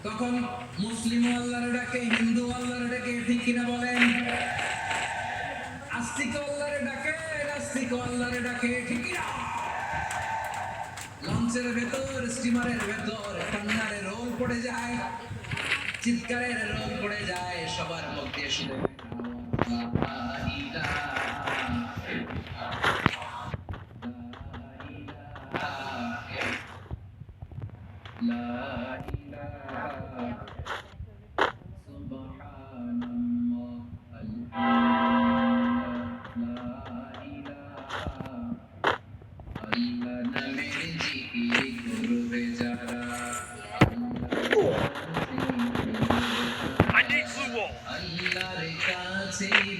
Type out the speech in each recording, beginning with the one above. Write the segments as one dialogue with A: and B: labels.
A: তখন মুসলিম আল্লাহর ডাকে, হিন্দু আল্লাহর ডাকে, ঠিক কিনা বলেন? আস্তিক আল্লাহর ডাকে, নাস্তিক আল্লাহর ডাকে, ঠিক কিনা? লঞ্চের ভেতর, স্টিমারের ভেতর কান্নারে রোল পড়ে যায়, চিৎকারের রোল পড়ে যায়, সবার মধ্যে শুধু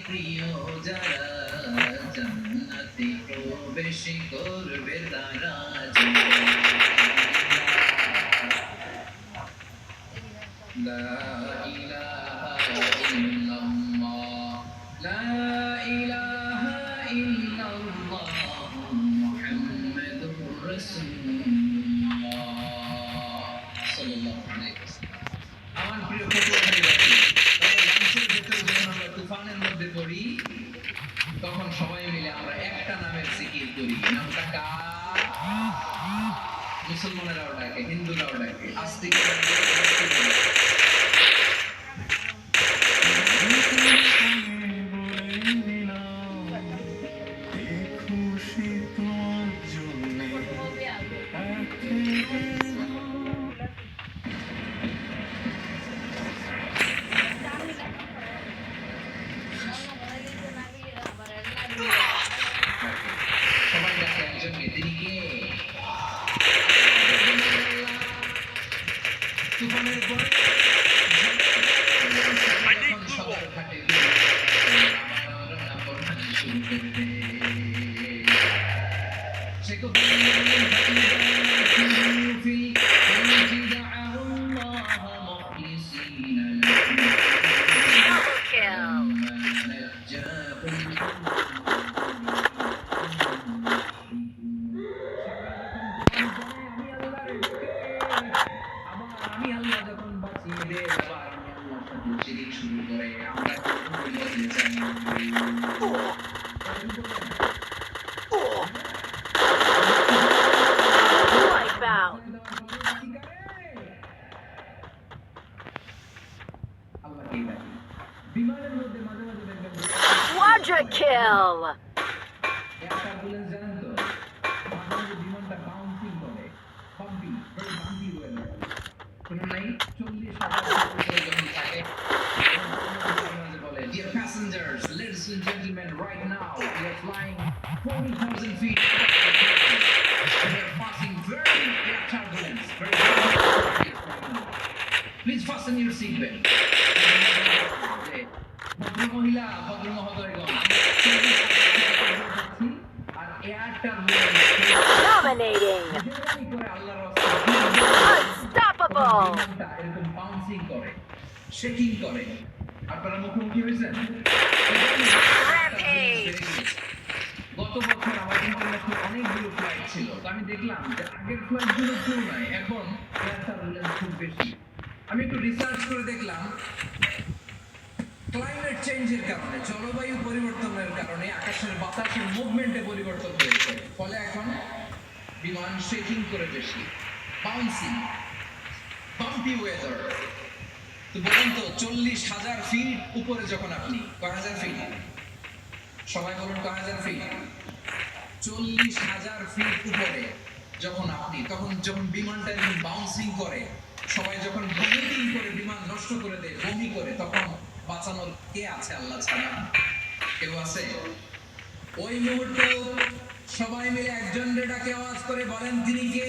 A: প্রিয় যারা জান্নাতে প্রবেশ করবে তারা লা ইলাহা ইল্লাল্লাহ, লা ইলাহা ইল্লাল্লাহ মুহাম্মাদুর রাসূলুল্লাহ সাল্লাল্লাহু আলাইহি ওয়াসাল্লাম। আমার প্রিয় তুফানের মধ্যে পড়ি, তখন সবাই মিলে আমরা একটা নামের জিকির করি। নামটা কার? মুসলমানেরাও ডাকে, হিন্দুরাও ডাকে, আস্তিকরাও ডাকে।
B: Quadra kill!
A: Dear passengers, ladies and gentlemen, right now we are flying 40,000 feet. We are passing very turbulence, very please fasten your seatbelt. ভদ্রমহিলা, ভদ্র মহোদয়গণ, আর এয়ার টার্বুলেন্স
B: Dominating! Unstoppable!
A: এরকম বাউন্সিং করে, শেকিং করে। আপনারা মুখোমুখি হয়েছেন? গত বছর আমার ইন্টারন্যাশনাল অনেকগুলো ফ্লাইট ছিল, তো আমি দেখলাম যে আগের ফ্লাইটগুলোর তুলনায় এখন এয়ার টার্বুলেন্স খুব বেশি। আমি একটু রিসার্চ করে দেখলাম, ক্লাইমেট চেঞ্জের কারণে, জলবায়ু পরিবর্তনের কারণে আকাশের বাতাসের মুভমেন্টে পরিবর্তন হয়েছে, ফলে এখন বিমান শেকিং করে বেশি, বাউন্সিং, বাম্পি ওয়েদার। তো বলেন তো, 40,000 ফিট উপরে যখন আপনি, কয় হাজার ফিট? সবাই বলুন কয় হাজার ফিট? 40,000 ফিট উপরে যখন আপনি, তখন যখন বিমানটা এরকম বাউন্সিং করে, সবাই যখন ভমিটিং করে বিমান নষ্ট করে দেয়, বমি করে, তখন বাঁচানোর কে আছে আল্লাহ ছাড়া? কেউ আছে? ওই মুহূর্তে সবাই মিলে একজন ডাকে আওয়াজ করে বলেন তিনি কে?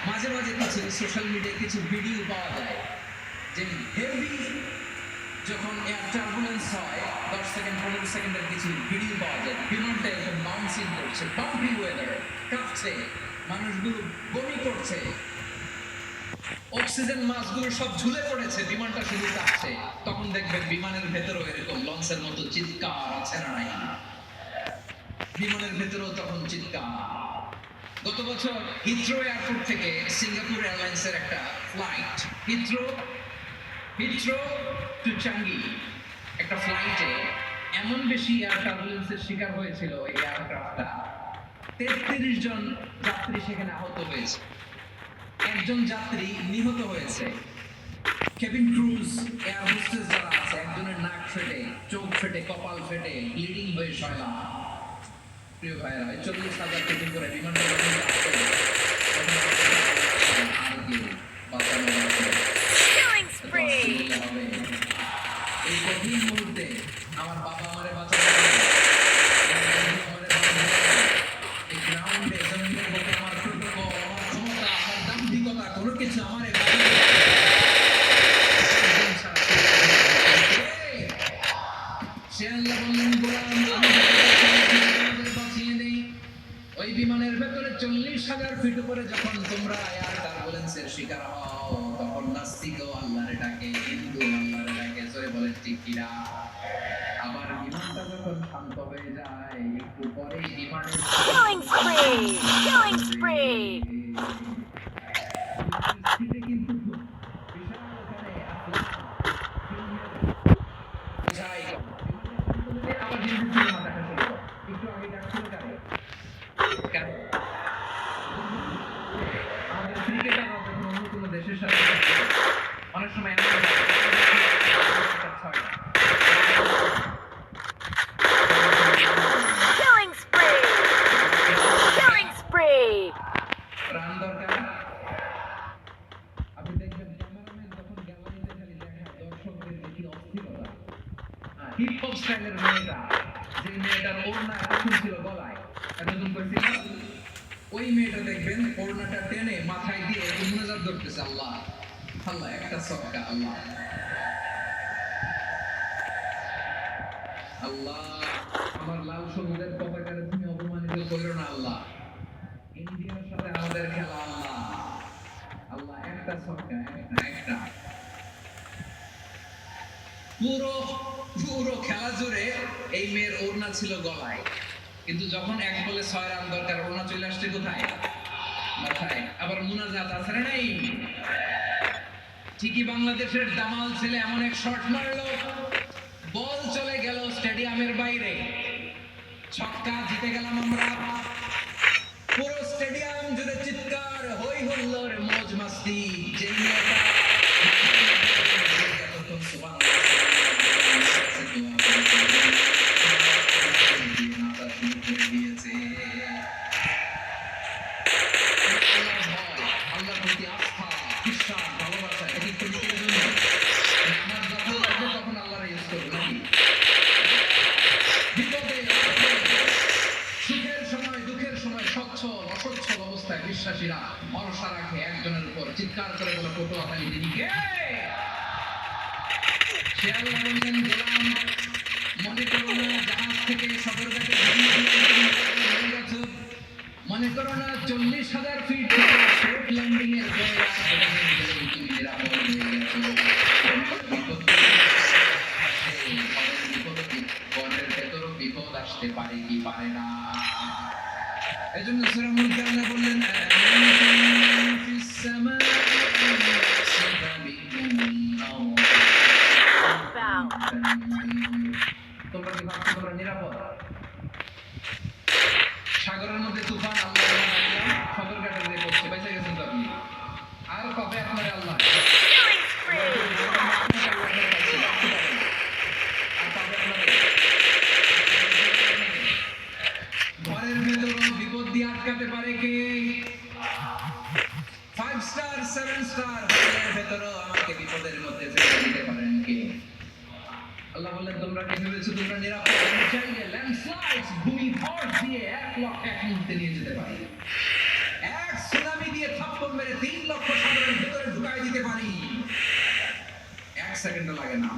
A: মাঝে মাঝে কিছু সোশ্যাল মিডিয়ায় কিছু ভিডিও পাওয়া যায় যে হেভি যখন এয়ার টার্বুলেন্স হয়, 10 সেকেন্ড 15 সেকেন্ডের কিছু ভিডিও পাওয়া যায়, বিমানটা এরকম বাউন্সিং করছে, বাম্পি ওয়েদার, কাঁপছে, মানুষগুলো বমি করছে, অক্সিজেন মাস্কগুলো সব ঝুলে পড়েছে, বিমানটা শুধু কাঁপছে। তখন দেখবেন বিমানের ভেতরেও এরকম লঞ্চের মতো চিৎকার আছে না নাই? বিমানের ভেতরেও তখন চিৎকার, গত বছর হিথ্রো এয়ারপোর্ট থেকে সিঙ্গাপুর এয়ারলাইন্সের একটা ফ্লাইট হিথ্রো টু চাঙ্গি একটা ফ্লাইটে এমন বেশি এয়ার টার্বুলেন্সের শিকার হয়েছিল এই এয়ারক্রাফটটা 33 জন যাত্রী সেখানে আহত হয়েছে, একজন যাত্রী নিহত হয়েছে। কেবিন ক্রুজ এয়ার হোস্টেস যারা আছে একজনের নাক ফেটে, চোখ ফেটে, কপাল ফেটে ব্লিডিং হয়ে শয়লা। প্রিয় ভাইরা, 40,000 কোটি করে বিমানটা যখন আসছে, তখন আর কেউ বাঁচানো যাবে না।
B: Killing
A: এত
B: spree!
A: অস্থির হবে। এই কঠিন মুহূর্তে আমার বাবা আমারে বাঁচাতে পারে, আমার বন্ধু আমারে বাঁচাতে পারে। এই গ্রাউন্ডে জমিনের বুকে আমার প্রোটোকল, আমার ক্ষমতা, আমার দাম্ভিকতা কোনো কিছু আমারে বাঁচাতে পারে না। একজন ছাড়া কেউ বাঁচাতে পারে না। সে আল্লাহ বললেন, গোলাম আমি তোমাদের বাঁচিয়ে নেই। ওই বিমানের ভেতরে 40,000 ফিট উপরে যখন তোমরা এয়ার টার্বুলেন্সের শিকার হও, তখন নাস্তিকও আল্লাহরে ডাকে, হিন্দু আল্লাহরে ডাকে, জোরে বলেন ঠিক কিনা? আবার বিমানটা যখন শান্ত হয়ে যায়, একটু পরেই বিমানের
B: Killing spree! Killing spree!
A: পরিস্থিতি কিন্তু বিশাল ওখানে যাই আবার হিন্দি সিনেমা দেখা শুরু করে। একটু আগে ডাকছিল কারে? কারে? আমাদের ক্রিকেটাররা যখন অন্য কোনো দেশের সাথে খেলে, অনেক সময় এমন হয়, ছয় না।
B: Killing spree! Killing spree!
A: Run দরকার। আপনি দেখবেন ক্যামেরাম্যান যখন গ্যালারিতে খালি দেখায় দর্শকদের দেখি অস্থিরতা। হিপ হপ স্টাইলের মেয়েটা, যে মেয়েটার ওড়না এতক্ষণ ছিল গলায়, এতক্ষণ করেছিল, ওই মেয়েটা দেখবেন ওড়নাটা টেনে মাথায় দিয়ে মুনাজাত ধরতেছে, আল্লাহ আল্লাহ একটা সক্কা, আল্লাহ আল্লাহ আমার লাল সবুজের পতাকারে তুমি অপমানিত করো না আল্লাহ। ইন্ডিয়ার সাথে আমাদের খেলা, আল্লাহ আল্লাহ একটা সক্কা, একটা পুরো পুরো খেলা জুড়ে এই মেয়ের ওড়না ছিল গলায়, কিন্তু যখন এক বলে 6 রান দরকার, ওড়না চলে আসছে কোথায়? মাথায়। আবার মুনাজাত আছে না নাই? ঠিকই বাংলাদেশের দামাল ছেলে এমন এক শট মারলো, বল চলে গেল স্টেডিয়ামের বাইরে, ছক্কা, জিতে গেলাম আমরা। পুরো স্টেডিয়াম জুড়ে চিৎকার, হই হুল্লোড়, মौज মাস্তি। যে মেয়েটা এতক্ষণ সুবহানাল্লাহ নাচা শুরু করে দিয়েছে। আল্লাহর প্রতি আস্থা, বিশ্বাস, ভালোবাসা, এটা কি ক্ষণিকের জন্য? আমার যখন লাগবে তখন আল্লাহর ইউজ করবো নাকি? বিপদে আপদে, সুখের সময় দুঃখের সময় সচ্ছল অসচ্ছল অবস্থায় বিশ্বাসীরা ভরসা রাখে একজনের উপর, চিৎকার করে বলে পটুয়াখালী তিনি কে? সে আল্লাহ বললেন, গোলাম মনে করো না জাহাজ থেকে সফরঘাটে হয়ে গেছো, মনে করো না 40,000 ফিট থেকে সেফ ল্যান্ডিং এর পরে তুমি নিরাপদ হয়ে গেছো। বনের ভেতরও বিপদ আসতে পারে কি পারে না। এজন্য সূরা মুলকানা বললেন, আমিন ফিস সামাই তোমরা কি ভাবছো তোমরা নিরাপদ? সাগরের মধ্যে তুফান, আল্লাহ সদরঘাটে যে পড়ছে, বেঁচে গেছেন তো আপনি। আর কবে আপনার আল্লাহ
B: Killing spree!
A: ঘরের ভেতরও বিপদ দিয়ে আটকাতে পারে কে? 5 স্টার 7 স্টার হোটেলের ভেতরও আমাকে বিপদের মধ্যে ফেলে দিতে পারেন কে? আল্লাহ বললেন, তোমরা কি ভেবেছো তোমরা নিরাপদ? আমি চাইলে ল্যান্ডস্লাইডস, ভূমিধস দিয়ে 1 লক্ষ এক মুহূর্তে নিয়ে যেতে পারি। এক সুনামি দিয়ে থাপ্পড় মেরে 3 লক্ষ সাগরের ভেতরে ঢুকাই দিতে পারি। 1 সেকেন্ডও লাগে না।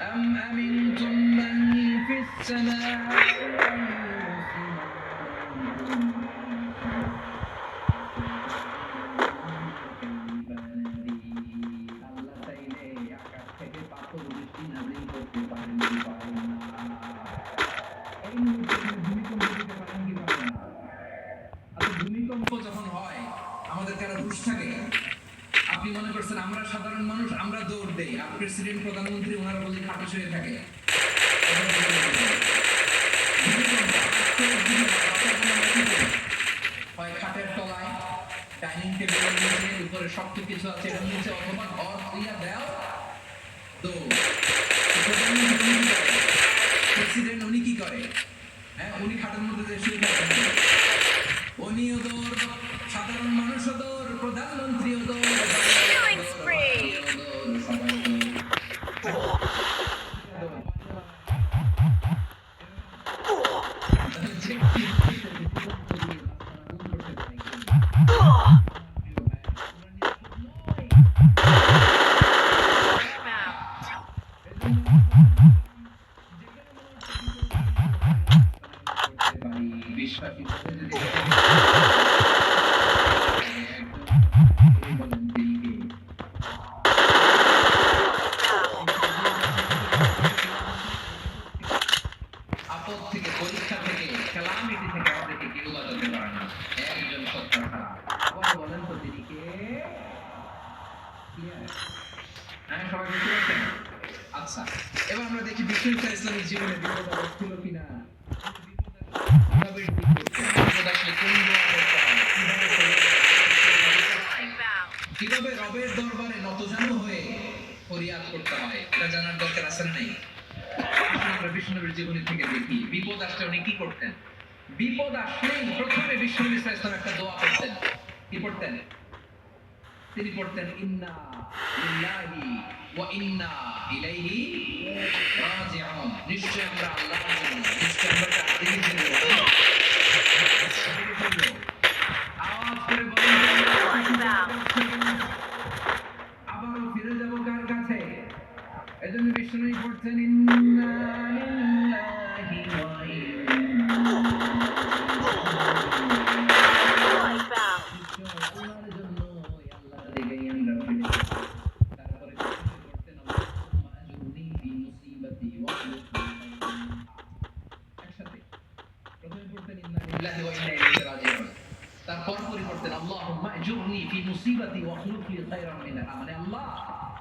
A: আম আমিনতুম মান ফিস সামাই আল্লাহ চাইলে আকাশ থেকে পাথর বৃষ্টি নাজিল করতে পারেন কি পারেন না? এই মুহূর্তে ভূমিকম্প দিতে পারেন কি পারেন না? আমাদের কারো হুঁশ থাকে? আপনি মনে করছেন আমরা সাধারণ মানুষ, আমরা দৌড় দেই, আর প্রেসিডেন্ট প্রধানমন্ত্রী ওনারা বলি খাটে শুয়ে থাকে। হয় খাটের তলায়, ডাইনিং টেবিলের নিচে, উপরে শক্ত কিছু আছে এর নিচে, অথবা ঘর ধুইয়া দেও দৌড়। প্রেসিডেন্ট উনি কি করে? হ্যাঁ, উনি খাটের মধ্যে যে শুয়ে থাকেন, উনিও দৌড়, সাধারণ মানুষও দৌড়, প্রধানমন্ত্রীও দৌড়,
B: Killing spree.
A: সবাই দৌড়।
B: Timeout.
A: বিশ্বাসী আপদ থেকে, পরীক্ষা থেকে, ক্যালামিটি থেকে আমাদেরকে কেউ বাঁচাতে পারে না, একজন সত্তা ছাড়া। আবার বলেন তো তিনি কে? হ্যাঁ, সবাই বুঝতে পারছেন? আচ্ছা, এবার আমরা দেখি বিশ্ব ইসলামিক জীবনে বিপদ আপদ ছিল কিনা, কিভাবে deal করতেন, বিপদ আসলে কোন দোয়া করতে হয়, কিভাবে
B: Timeout.
A: কিভাবে রবের দরবারে নতজানু হয়ে ফরিয়াদ করতে হয়, এটা জানার দরকার আছে না নাই? আসুন আমরা বিষ্ণুনবীর জীবনী থেকে দেখি বিপদ আসলে উনি কি করতেন। বিপদ আসলেই প্রথমে বিষ্ণুনবী সাল্লাল্লাহু আলাইহি ওয়াসাল্লাম একটা দোয়া করতেন। কি পড়তেন? তিনি পড়তেন ইন্না লিল্লাহি ওয়া ইন্না ইলাইহি রাজিউন। নিশ্চয় আমরা আল্লাহর জন্য, নিশ্চয় আমরা তার দিকে ফিরে যাব। আওয়াজ করে বলেন আবারও ফিরে যাব কার কাছে? এজন্য বিষ্ণুনবী পড়তেন ইন্না লিল্লাহি ওয়া ইন্না
B: Wipeout.
A: আল্লাহর জন্য ওই আল্লাহর দিকেই আমরা ফিরে যাব। তারপরে পড়তেন আল্লাহুম্মা আজুরনি ফি মুসিবাতি ওয়া একসাথে প্রথমে পড়তেন ইন্না লিল্লাহি ওয়া ইন্না ইলাইহি রাজিউন, তারপর পড়তেন আল্লাহুম্মা আজুরনি ফি মুসিবাতি ওয়া আখলুফ লি খায়রান মিনহা। মানে আল্লাহ,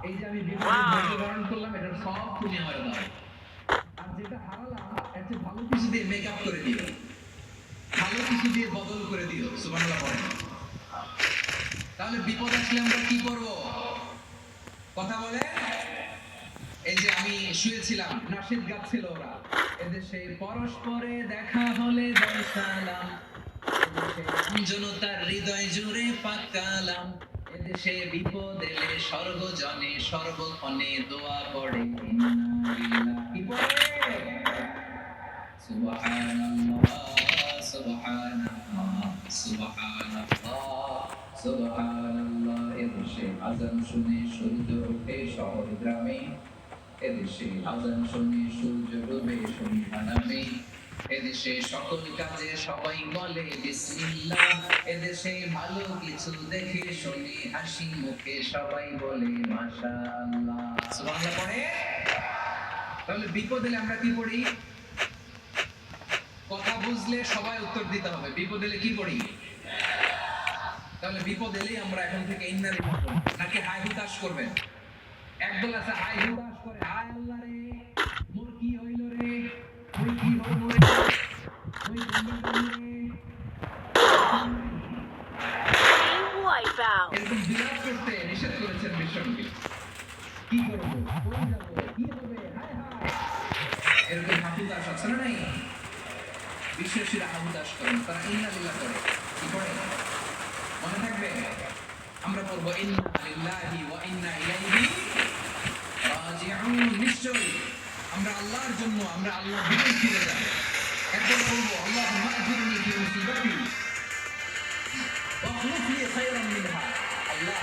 A: এই যে আমি বিপদে ধৈর্য ধারণ করলাম, এটার সব তুমি আমার দাও, আর যেটা হারালাম এর চেয়ে ভালো কিছু দিয়ে মেকআপ করে দিও, ভালো কিছু দিয়ে বদল করে দিও। সুবহানাল্লাহ পড়েন। তাহলে বিপদ আসলে আমরা কি করব? কথা বলে। এই যে আমি শুয়েছিলাম, নাশিদ গাচ্ছিল ওরা, এদেশে পরস্পরে দেখা হলে দেয় সালাম, এদেশে জনতার হৃদয় জুড়ে পাকালাম, এদেশে বিপদ এলে সর্বজনে সর্বক্ষণে দোয়া পড়ে কি পড়ে? সুবহানাল্লাহ সুবহানাল্লাহ সুবহানাল্লাহ সুবহানাল্লাহ। এদেশে আযান শুনে সূর্য ওঠে শহর গ্রামে, এদেশে আযান শুনে সূর্য ডুবে সন্ধ্যা নামে, এদেশে সকল কাজে সবাই বলে বিসমিল্লাহ, এদেশে ভালো কিছু দেখে শুনে হাসি মুখে সবাই বলে মাশাআল্লাহ। সুবহানাল্লাহ পড়ে। তাহলে বিপদ এলে আমরা কি পড়ি? কথা বুঝলে সবাই উত্তর দিতে হবে। বিপদ এলে কি পড়ি? তাহলে বিপদ এলেই আমরা এখন থেকে ইন্না লিল্লাহি পড়ব, নাকি হাই হুতাশ করবেন? একদল আছে হাই হুতাশ করে, হায় আল্লাহ রে মোর কি হইল রে, তুই কি হইল রে, তুই কোনটা করলি রে,
B: Wipeout.
A: এরকম বিলাপ করতে নিষেধ করেছেন বিশ্বনবী। কি করব, কই যাব, কি হবে, হায় হায়, এরকম হাহুদাস আছে না নাই? বিশ্বাসীরা হাহুদাস করেন, তারা ইন্না লিল্লাহ করে। কি করে মনে থাকবে? আমরা পড়ব ইন্না লিল্লাহি ওয়া ইন্না ইলাইহি রাজিউন। নিশ্চয়ই আমরা আল্লাহর জন্য, আমরা আল্লাহর দিকে ফিরে যাব। একবার বলব আল্লাহুম্মা আজুরনি ফি মুসিবাতি ওয়া আখলুফ লি খায়রান মিনহা। আল্লাহ